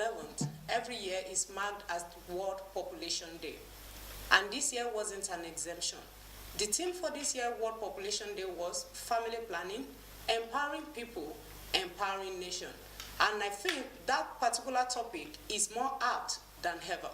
11th, every year is marked as World Population Day. And this year wasn't an exemption. The theme for this year World Population Day was family planning, empowering people, empowering nation. And I think that particular topic is more apt than ever.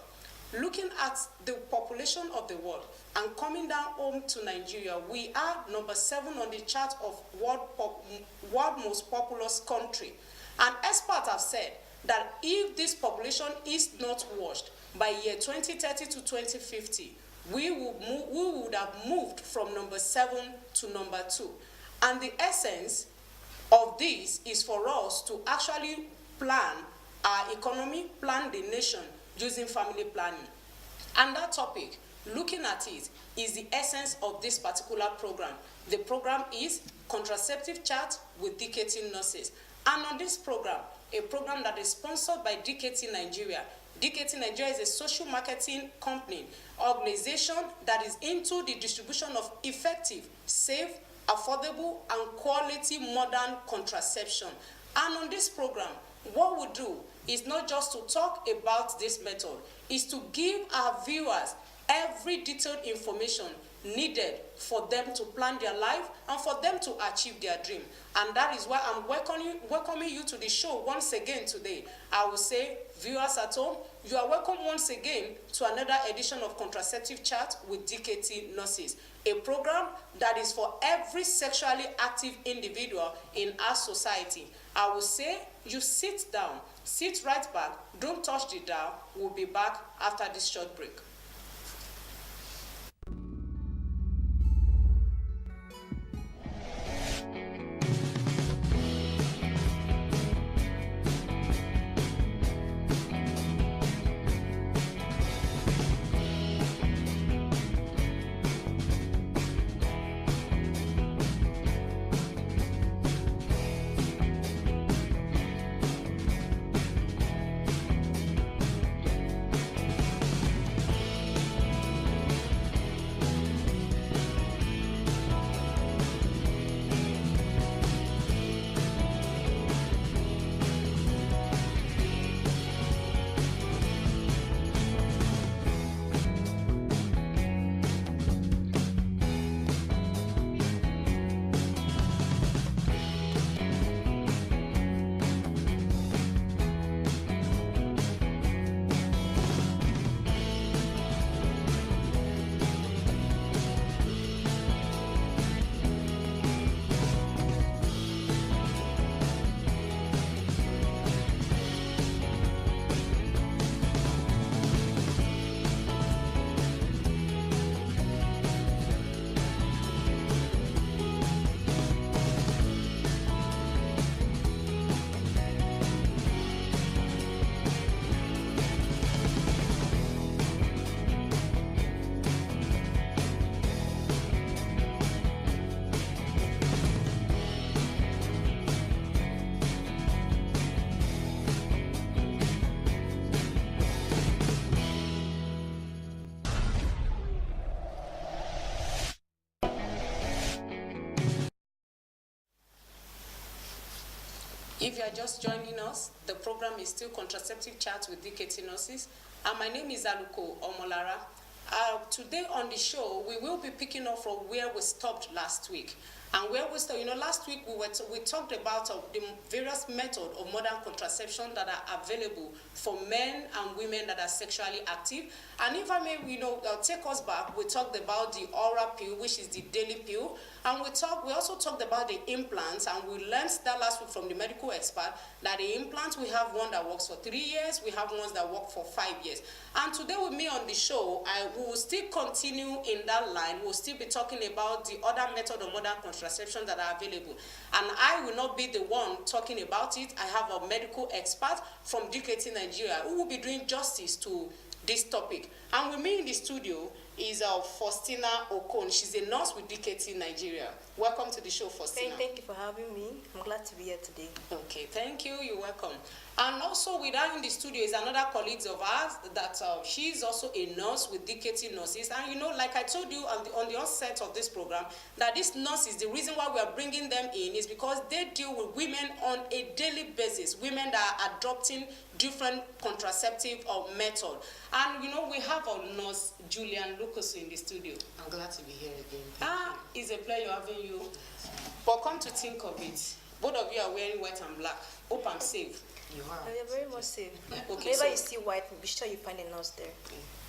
Looking at the population of the world and coming down home to Nigeria, we are number 7 on the chart of world most populous country. And experts have said that if this population is not washed by year 2030 to 2050, we would have moved from number 7 to number 2. And the essence of this is for us to actually plan our economy, plan the nation using family planning. And that topic, looking at it, is the essence of this particular program. The program is Contraceptive Chat with DKT Nurses. And on this program, a program that is sponsored by DKT Nigeria. DKT Nigeria is a social marketing company, organization that is into the distribution of effective, safe, affordable, and quality modern contraception. And on this program, what we do is not just to talk about this method, is to give our viewers every detailed information needed for them to plan their life and for them to achieve their dream. And that is why I'm welcoming you to the show once again today. I will say, viewers at home, you are welcome once again to another edition of Contraceptive Chat with DKT Nurses, a program that is for every sexually active individual in our society. I will say, you sit down, sit right back, don't touch the dial. We'll be back after this short break. If you are just joining us, the program is still Contraceptive Chat with DKT Nurses, and my name is Aluko Omolara. Today on the show, we will be picking up from where we stopped last week. And where we stopped, last week we talked about the various methods of modern contraception that are available for men and women that are sexually active. And if I may, take us back, we talked about the oral pill, which is the daily pill. And we also talked about the implants, and we learned that last week from the medical expert that the implants, we have one that works for 3 years, we have ones that work for 5 years. And today with me on the show, we will still continue in that line. We'll still be talking about the other method of modern contraception that are available. And I will not be the one talking about it. I have a medical expert from DKT Nigeria who will be doing justice to this topic. And with me in the studio is Faustina Okon. She's a nurse with DKT Nigeria. Welcome to the show, Faustina. Thank you for having me. I'm glad to be here today. Okay, thank you. You're welcome. And also with her in the studio is another colleague of ours that she's also a nurse with DKT Nurses. And you know, like I told you on the onset of this program, that these nurses, the reason why we are bringing them in is because they deal with women on a daily basis, women that are adopting different contraceptive method. And you know, we have our nurse Julian Lucas in the studio. I'm glad to be here again. It's a pleasure having you. But come to think of it, both of you are wearing white and black. Hope I'm safe. You are. You're very much safe. Okay, whenever you see white, be sure you find a nurse there.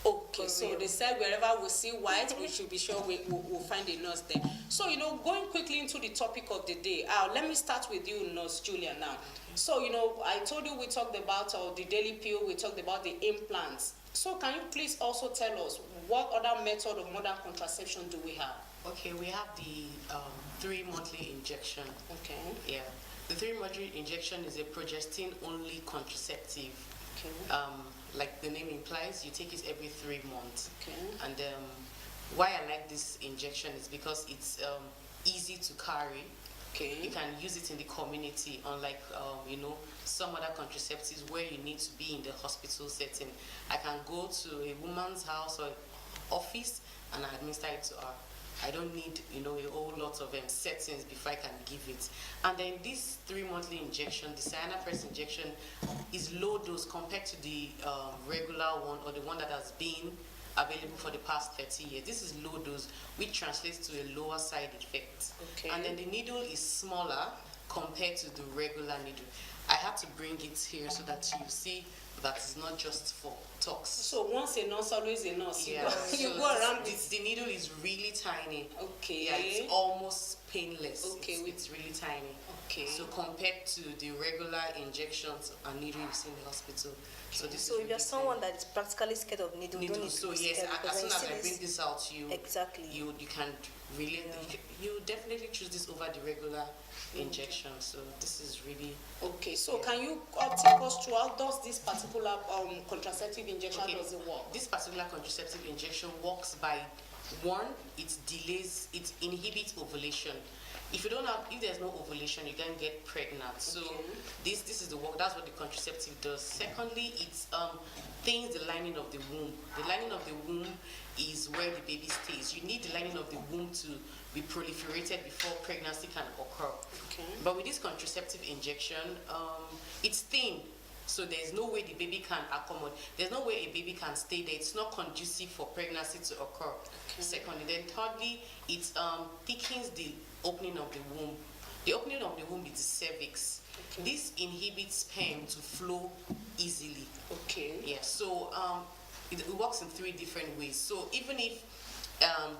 Okay, so they said wherever we see white, we should be sure we'll find a nurse there. So, you know, going quickly into the topic of the day, let me start with you, Nurse Julia, now. So, you know, I told you we talked about the daily pill, we talked about the implants. So, can you please also tell us what other method of modern contraception do we have? Okay, we have the 3-monthly injection. Okay. Yeah. The 3-monthly injection is a progestin-only contraceptive. Okay. Like the name implies, you take it every 3 months. Okay. And why I like this injection is because it's easy to carry. Okay. You can use it in the community, unlike you know, some other contraceptives where you need to be in the hospital setting. I can go to a woman's house or office and I administer it to her. I don't need, you know, a whole lot of settings before I can give it. And then this 3-monthly injection, the Cyanapress injection, is low dose compared to the regular one or the one that has been available for the past 30 years. This is low dose, which translates to a lower side effect. Okay. And then the needle is smaller compared to the regular needle. I had to bring it here so that you see that it's not just for talks. So once a nurse, always a nurse. Yeah. You So go around with... the needle is really tiny. Okay. Yeah, it's almost painless. Okay. It's really tiny. Okay. So compared to the regular injections and needle you see in the hospital. So this So is if you're really someone that is practically scared of needle, needle. don't need So to be yes, scared, as because soon when as you I see bring this out to you, exactly, you can really you definitely choose this over the regular injection. So this is really Okay, so can you take us through how does this particular contraceptive injection does it work? This particular contraceptive injection works by one, it inhibits ovulation. If there's no ovulation, you can't get pregnant. So this is the work. That's what the contraceptive does. Secondly, it thins the lining of the womb. The lining of the womb is where the baby stays. You need the lining of the womb to be proliferated before pregnancy can occur. Okay. But with this contraceptive injection, it's thin. So there's no way the baby can accommodate. There's no way a baby can stay there. It's not conducive for pregnancy to occur. Okay. Secondly, then thirdly, it thickens the opening of the womb. The opening of the womb is the cervix. Okay. This inhibits sperm to flow easily. Okay. Yeah. So it works in 3 different ways. So even if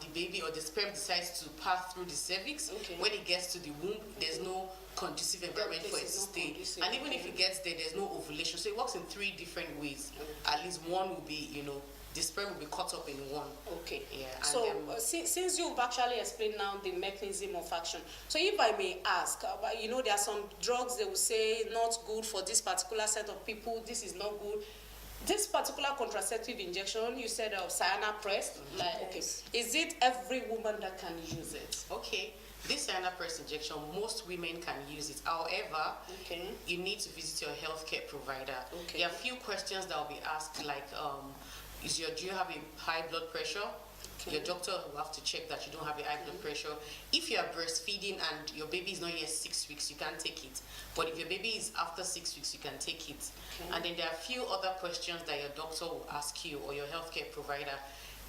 the baby or the sperm decides to pass through the cervix, when it gets to the womb, there's no conducive environment for it to stay. And even if it gets there, there's no ovulation. So it works in 3 different ways. At least one will be, you know, the sperm will be caught up in one. Okay. Yeah. So since you've actually explained now the mechanism of action, so if I may ask, you know, there are some drugs they will say not good for this particular set of people. This is not good. This particular contraceptive injection, you said Cyanapress, like, okay, is it every woman that can use it? Okay, this Cyanapress injection, most women can use it. However, you need to visit your healthcare provider. Okay. There are a few questions that will be asked, like, do you have a high blood pressure? Your doctor will have to check that you don't have a high blood pressure. If you are breastfeeding and your baby is not yet 6 weeks, you can't take it. But if your baby is after 6 weeks, you can take it. And then there are a few other questions that your doctor will ask you or your healthcare provider.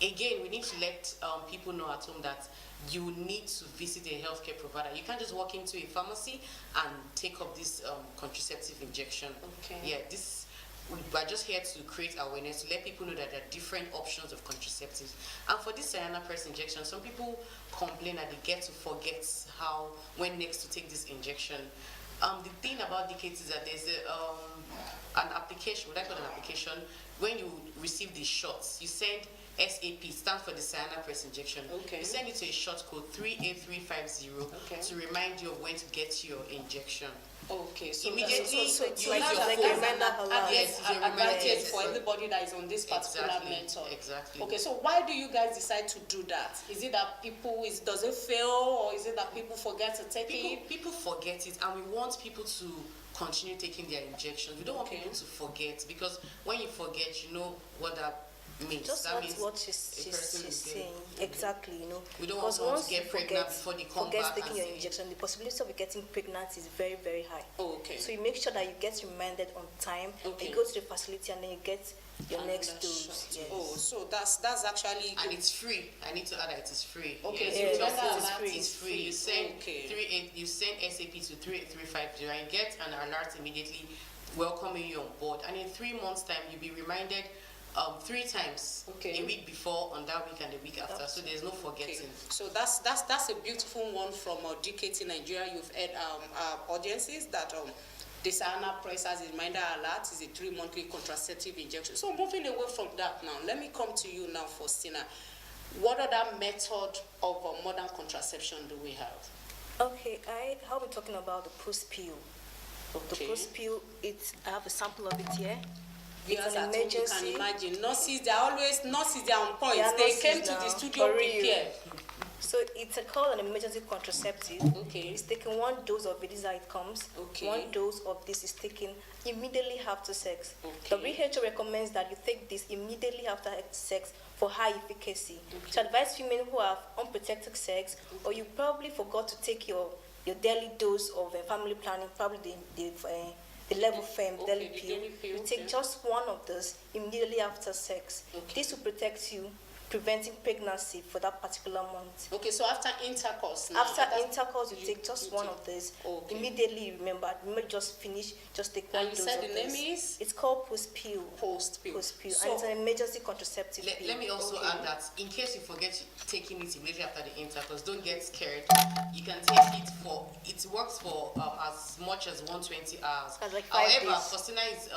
Again, we need to let people know at home that you need to visit a healthcare provider. You can't just walk into a pharmacy and take up this contraceptive injection. Yeah, we're just here to create awareness, to let people know that there are different options of contraceptives. And for this Cyanapress injection, some people complain that they get to forget when next to take this injection. The thing about DKT is that there's an application, what I call an application, when you receive the shots, you send SAP, stands for the Cyanapress injection. You send it to a short code 38350 to remind you of when to get your injection. Okay, so Immediately, so it's you like- use it's your like a phone. reminder alert. Yes, it's a reminder. advantage Yes. for everybody that is on this particular method. Exactly. Okay, so why do you guys decide to do that? Is it that does it fail, or is it that people forget to take it? People forget it, and we want people to continue taking their injections. We don't want Okay. people to forget, because when you forget, you know what that means. Just that that's means what a she's person is saying. dead. Exactly, you know. We don't Because want someone once to get you pregnant before they come forget back taking and your say- injection, the possibility of you getting pregnant is very, very high. Okay. So you make sure that you get reminded on time, Okay. you go to the facility, and then you get your next Another dose. shot. Yes. Oh, so that's actually And it's free. I need to add that it is free. Okay, Yes, so you yeah, just that it's is free. It's free. You send Okay. you send SAP to 38350 and you get an alert immediately welcoming you on board. And in 3 months' time, you'll be reminded 3 times. Okay. A week before, on that week, and the week after. So there's no Okay. forgetting. So that's a beautiful one from DKT Nigeria. You've had audiences that the Sana Press as a reminder alert is a 3-monthly contraceptive injection. So moving away from that now, let me come to you now, Faustina. What other method of modern contraception do we have? Okay, I'll be talking about the post pill. Okay. The post pill, I have a sample of it here. Viewers It's an at home, you can emergency. imagine. Nurses, they're on point. Yeah, They nurses came to now, the studio for real. prepared. So it's called an emergency contraceptive. Okay. It's taken 1 dose of it. This is how it comes. Okay. 1 dose of this is taken immediately after sex. Okay. WHO recommends that you take this immediately after sex for high efficacy. To advise women who have unprotected sex, or you probably forgot to take your daily dose of family planning, probably the level fem Okay, daily the pill. daily pill, You take okay. just 1 of those immediately after sex. Okay. This will protect you, preventing pregnancy for that particular month. Okay, so after intercourse now. After intercourse, you take just you 1 take- of these. Okay. Immediately, remember just finish, just take 1 And you dose said of the name this. is? It's called post pill. Post pill. Post pill, So, and it's an emergency contraceptive pill. Let me also Okay. add that in case you forget taking it immediately after the intercourse, don't get scared. You can take it it works for as much as 120 hours. That's like 5 However, days. Faustina is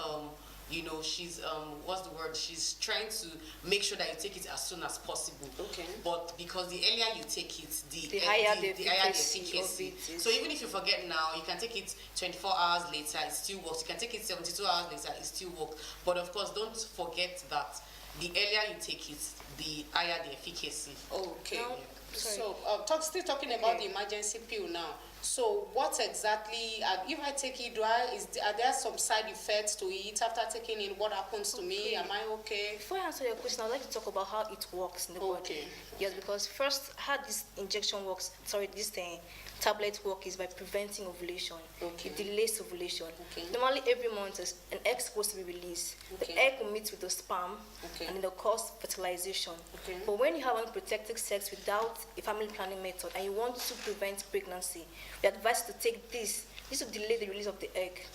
she's what's the word? She's trying to make sure that you take it as soon as possible. Okay. But because the earlier you take it, The higher the efficacy of it is. So even if you forget now, you can take it 24 hours later, it still works. You can take it 72 hours later, it still works. But of course, don't forget that the earlier you take it, the higher the efficacy. okay. Now, sorry. So, still talking about Okay. the emergency pill now. So, what exactly, if I take it, are there some side effects to it after taking it? What happens to me? Okay. Am I okay? Before I answer your question, I'd like to talk about how it works in the body. Okay. Yes, because first, how this injection works, this tablet work is by preventing ovulation. Okay. It delays ovulation. Okay. Normally, every month, an egg is supposed to be released. Okay. The egg will meet with the sperm, Okay. and it'll cause fertilization. Okay. But when you have unprotected sex without a family planning method, and you want to prevent pregnancy, we advise to take this. This will delay the release of the egg.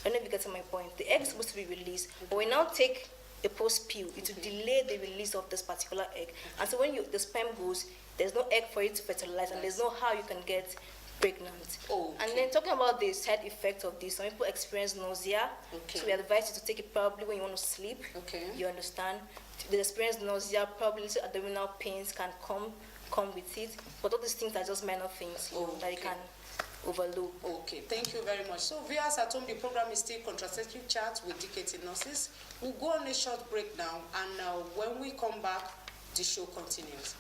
I don't know if you get to my point. The egg is supposed to be released, but we now take a post pill. It will delay the release of this particular egg. And so when the sperm goes, there's no egg for it to fertilize, and there's no how you can get pregnant. Okay. And then talking about the side effects of this, some people experience nausea. Okay. So we advise you to take it probably when you want to sleep. Okay. You understand? They experience nausea, probably little abdominal pains can come with it. But all these things are just minor things that you Okay. can overlook. Okay, thank you very much. So, viewers at home, the program is still Contraceptive Chat with DKT Nurses. We'll go on a short break now, and when we come back, the show continues.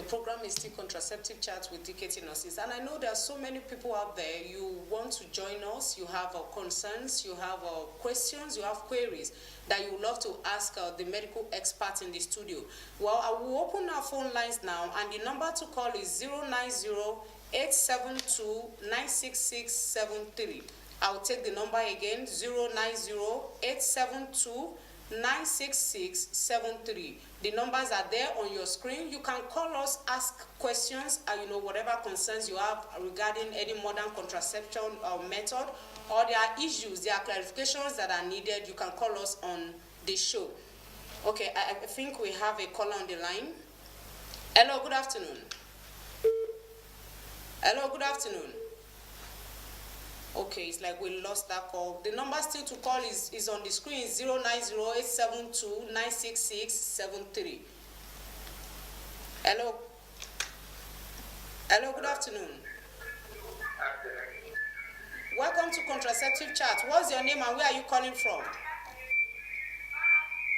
program is still Contraceptive Chats with DKT Nurses. And I know there are so many people out there. You want to join us. You have concerns. You have questions. You have queries that you would love to ask the medical experts in the studio. Well, I will open our phone lines now. And the number to call is 090-872-96673. I'll take the number again, 090-872-96673. The numbers are there on your screen. You can call us, ask questions, whatever concerns you have regarding any modern contraception method, or there are issues, there are clarifications that are needed. You can call us on the show. Okay, I think we have a caller on the line. Hello, good afternoon. Hello, good afternoon. Okay, it's like we lost that call. The number still to call is on the screen, 090-872-96673. Hello. Hello, good afternoon. Welcome to Contraceptive Chat. What's your name and where are you calling from?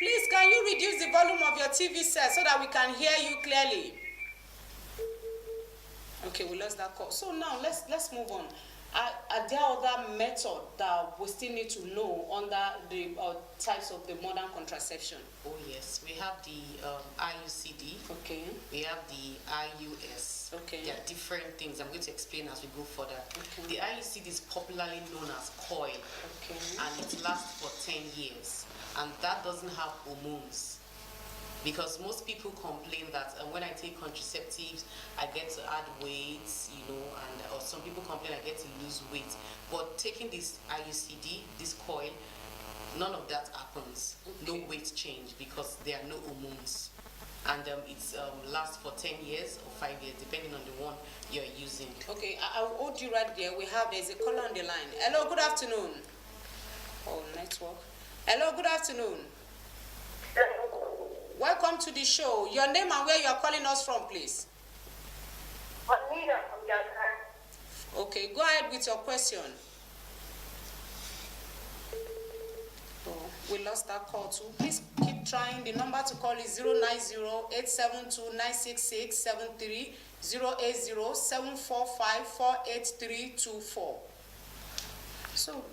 Please, can you reduce the volume of your TV set so that we can hear you clearly? Okay, we lost that call. So now let's move on. Are there other methods that we still need to know under the types of the modern contraception? Oh yes, we have the IUCD. Okay. We have the IUS. Okay. There are different things. I'm going to explain as we go further. Okay. The IUCD is popularly known as coil. Okay. And it lasts for 10 years. And that doesn't have hormones. Because most people complain that when I take contraceptives, I get to add weight, or some people complain I get to lose weight. But taking this IUCD, this coil, none of that happens. Okay. No weight change because there are no hormones. And it lasts for 10 years or 5 years, depending on the one you're using. Okay, I'll hold you right there. There's a caller on the line. Hello, good afternoon. Oh, network. Hello, good afternoon. Welcome to the show. Your name and where you are calling us from, please. Anita from Ghana. Okay, go ahead with your question. Oh, we lost that call too. Please keep trying. The number to call is 090-872-96673, 080-745-48324. So,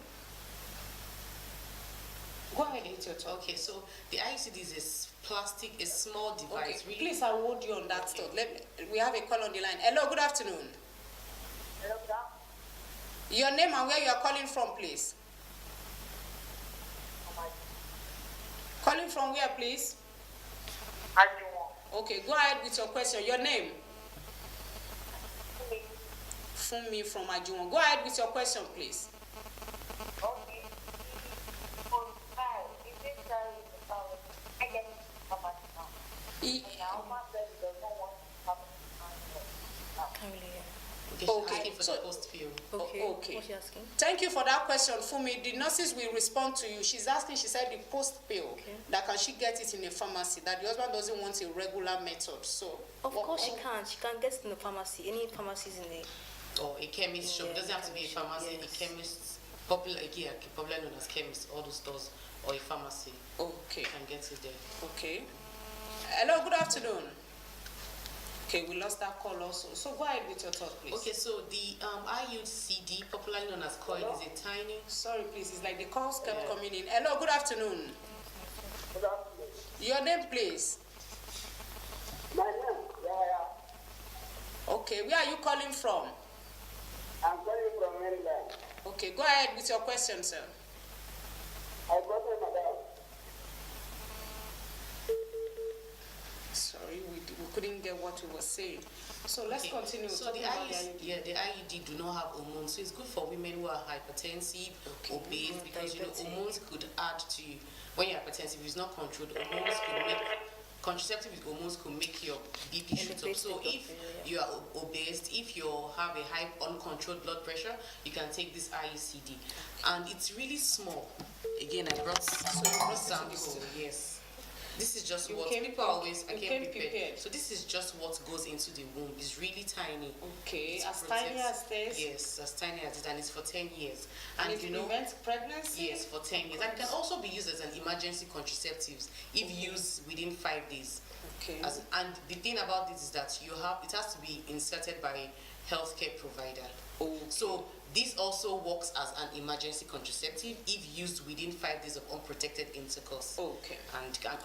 go ahead with your talk. Okay, so the IUCD is a small device. Okay, really. please, I will hold you on that stuff. We have a call on the line. Hello, good afternoon. Hello, sir. Your name and where you are calling from, please. Calling from where, please? Okay, go ahead with your question. Your name? Funmi from Ajuwon. Go ahead with your question, please. Okay. Okay, for the post pill. Okay. What's she asking? Thank you for that question, Funmi. The nurses will respond to you. She's asking, she said the post pill, that can she get it in a pharmacy, that the husband doesn't want a regular method. So Of course she can. She can get it in the pharmacy. Any pharmacies in the Or a chemist shop. It doesn't have to be a pharmacy. Yes. A chemist, popularly known as chemist, all those stores, or a pharmacy. Okay. You can get it there. Okay. Hello, good afternoon. Okay, we lost that call also. So go ahead with your talk, please. Okay, so the IUCD, popularly known as coil, is a tiny. Sorry, please. It's like the calls kept coming in. Hello, good afternoon. Good afternoon. Your name, please. My name, Okay, where are you calling from? I'm calling from Maryland. Okay, go ahead with your question, sir. I got a madam. Sorry, we couldn't get what you were saying. So let's continue. So the IUD do not have hormones, so it's good for women who are hypertensive, obese, because hormones could add to when you're hypertensive. It's not controlled. Contraceptive hormones could make your BP shoot up. So if you are obese, if you have a high uncontrolled blood pressure, you can take this IUCD, and it's really small. Again, I brought sample. Yes. This is just You what came people always. I you came came prepared. So this is just what goes into the womb. It's really tiny. Okay, It as tiny protects- as this. Yes, as tiny as it, and it's for 10 years. And And it you know, prevents pregnancy. yes, for 10 years. And it can also be used as an emergency contraceptives if used within 5 days. Okay. And the thing about this is that it has to be inserted by a healthcare provider. Okay. So this also works as an emergency contraceptive if used within 5 days of unprotected intercourse. Okay. And can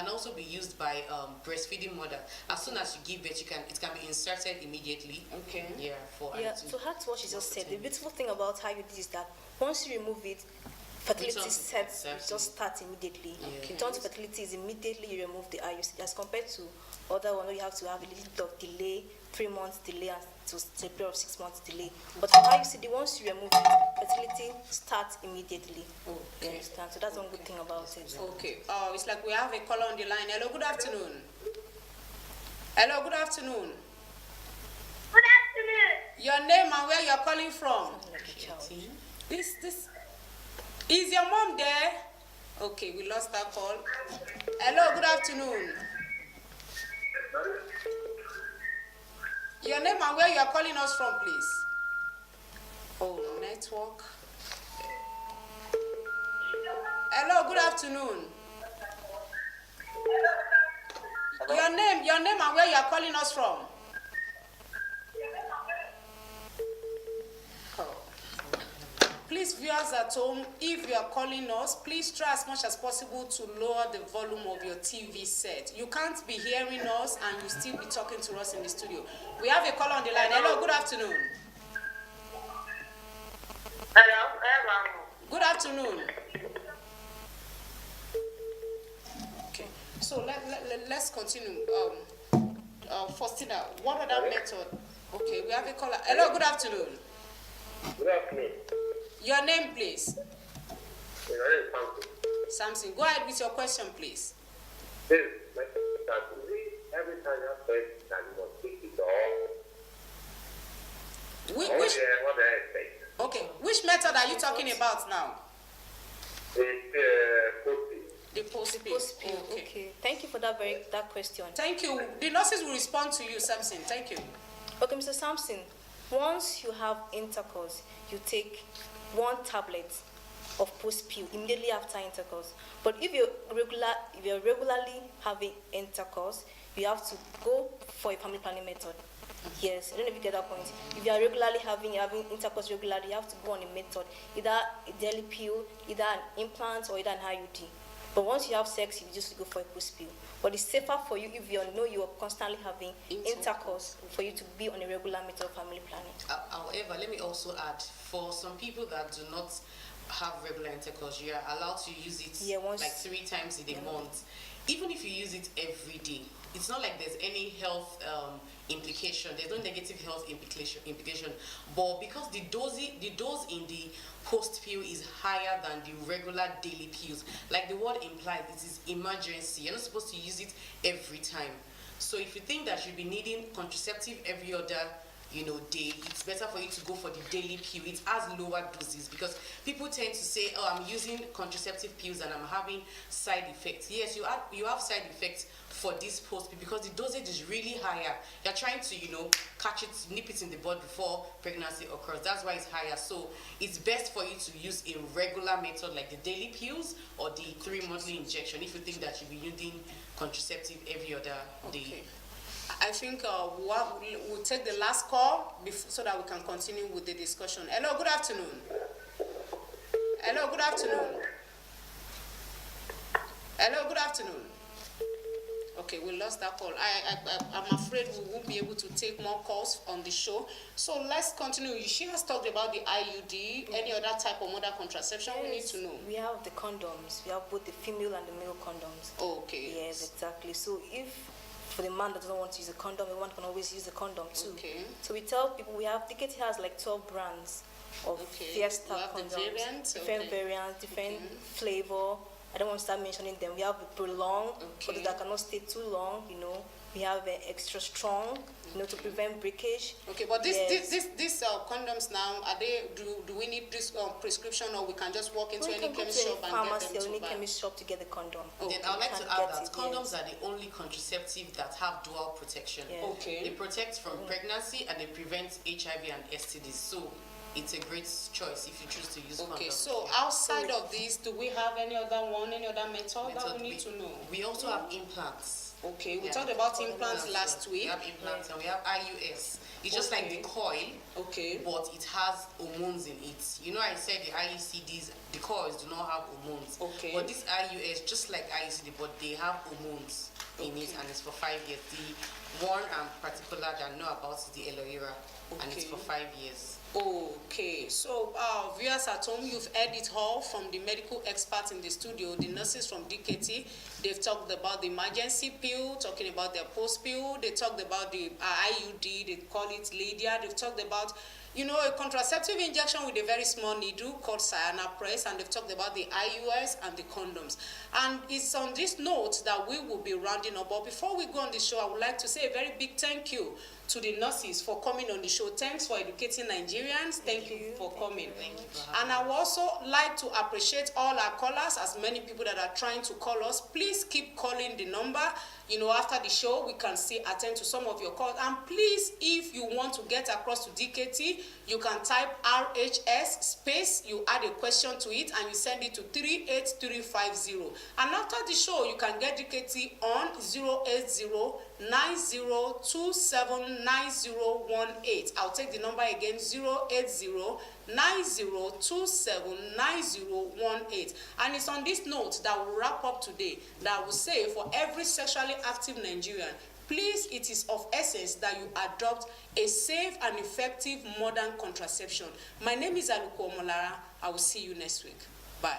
also be used by breastfeeding mother. As soon as you give birth, it can be inserted immediately. Okay. Yeah. Yeah, so that's what she just said. The beautiful thing about IUD is that once you remove it, fertility Return to sets conception. just starts immediately. Yeah. Return to fertility is immediately you remove the IUC as compared to other one where you have to have a little bit of delay, 3 months delay and to a period of 6 months delay. But for IUCD, once you remove it, fertility starts immediately. You Okay. understand? So that's one good thing about it. Okay. It's like we have a caller on the line. Hello, good afternoon. Hello, good afternoon. Good afternoon. Your name and where you're calling from? Like a child. This is your mom there? Okay, we lost that call. Hello, good afternoon. Your name and where you are calling us from, please. Oh, network. Hello, good afternoon. Your name and where you are calling us from. Please, viewers at home, if you are calling us, please try as much as possible to lower the volume of your TV set. You can't be hearing us and you still be talking to us in the studio. We have a caller on the line. Hello, good afternoon. Hello. Good afternoon. Okay, so let's continue. Faustina, what other method? Okay, we have a caller. Hello, good afternoon. Good afternoon. Your name, please. My name is Samson. Samson, go ahead with your question, please. This is my that every time you have sex and you must take it off. Which, What do I expect? okay, which method are you talking about now? It's posting. The post pill. Post pill. Okay. Thank you for that question. Thank you. The nurses will respond to you, Samson. Thank you. Okay, Mr. Sampson, once you have intercourse, you take 1 tablet of post pill immediately after intercourse. But if you're regularly having intercourse, you have to go for a family planning method. Yes, I don't know if you get that point. If you are regularly having intercourse regularly, you have to go on a method, either a daily pill, either an implant, or either an IUD. But once you have sex, you just go for a post pill. But it's safer for you if you know you are constantly having intercourse for you to be on a regular method of family planning. However, let me also add, for some people that do not have regular intercourse, you are allowed to use it like 3 times in a month. Even if you use it every day, it's not like there's any health implication. There's no negative health implication. But because the dose in the post pill is higher than the regular daily pills, like the word implies, it is emergency. You're not supposed to use it every time. So if you think that you'll be needing contraceptive every other day, it's better for you to go for the daily pill. It has lower doses because people tend to say, oh, I'm using contraceptive pills and I'm having side effects. Yes, you have side effects for this post pill because the dosage is really higher. You're trying to, catch it, nip it in the bud before pregnancy occurs. That's why it's higher. So it's best for you to use a regular method like the daily pills or the 3 monthly injection if you think that you'll be using contraceptive every other day. I think we'll take the last call so that we can continue with the discussion. Hello, good afternoon. Hello, good afternoon. Hello, good afternoon. Okay, we lost that call. I'm afraid we won't be able to take more calls on the show. So let's continue. She has talked about the IUD, any other type of mother contraception we need to know. We have the condoms. We have both the female and the male condoms. Okay. Yes, exactly. So if for the man that doesn't want to use a condom, the one can always use a condom too. Okay. So we tell people DKT has like 12 brands of Fiesta condoms, different variants, different flavor. I don't want to start mentioning them. We have the Prolong for those that cannot stay too long, We have extra strong, to prevent breakage. Okay, but Yes. these condoms now, are they? Do we need this prescription, or we can just walk into We any can go chemist to shop any and pharmacy get or them any to buy? chemist shop to get the condom. Then I would like You to can add get that it, condoms yes. are the only contraceptive that have dual protection. Yeah. Okay. They protect from pregnancy and they prevent HIV and STDs. So it's a great choice if you choose to use Okay, condoms. so outside of this, do we have any other method that we need to know? We also have implants. Okay, we Yeah. talked about implants last We week. have implants and we have IUS. It's just like the coil, Okay. but it has hormones in it. You know, I said the IUCDs, the coils do not have hormones. Okay. But this IUS, just like IUCD, but they have hormones in it, and it's for 5 years. The one particular that I know about is the aloe vera, and it's Okay. for 5 years. Okay, so viewers at home, you've heard it all from the medical experts in the studio, the nurses from DKT. They've talked about the emergency pill, talking about their post pill. They talked about the IUD, they call it Lydia. They've talked about, a contraceptive injection with a very small needle called Cyanopress, and they've talked about the IUS and the condoms. And it's on this note that we will be rounding up. But before we go on the show, I would like to say a very big thank you to the nurses for coming on the show. Thanks for educating Nigerians. Thank you for coming. Thank you for And I would also like to appreciate all our callers, as many people that are trying to call us. Please keep calling the number. After the show, we can still attend to some of your calls. And please, if you want to get across to DKT, you can type RHS space, you add a question to it, and you send it to 38350. And after the show, you can get DKT on 080-9027-9018. I'll take the number again, 080-9027-9018. And it's on this note that we'll wrap up today, that will say for every sexually active Nigerian, please, it is of essence that you adopt a safe and effective modern contraception. My name is Aluko Omolara. I will see you next week. Bye.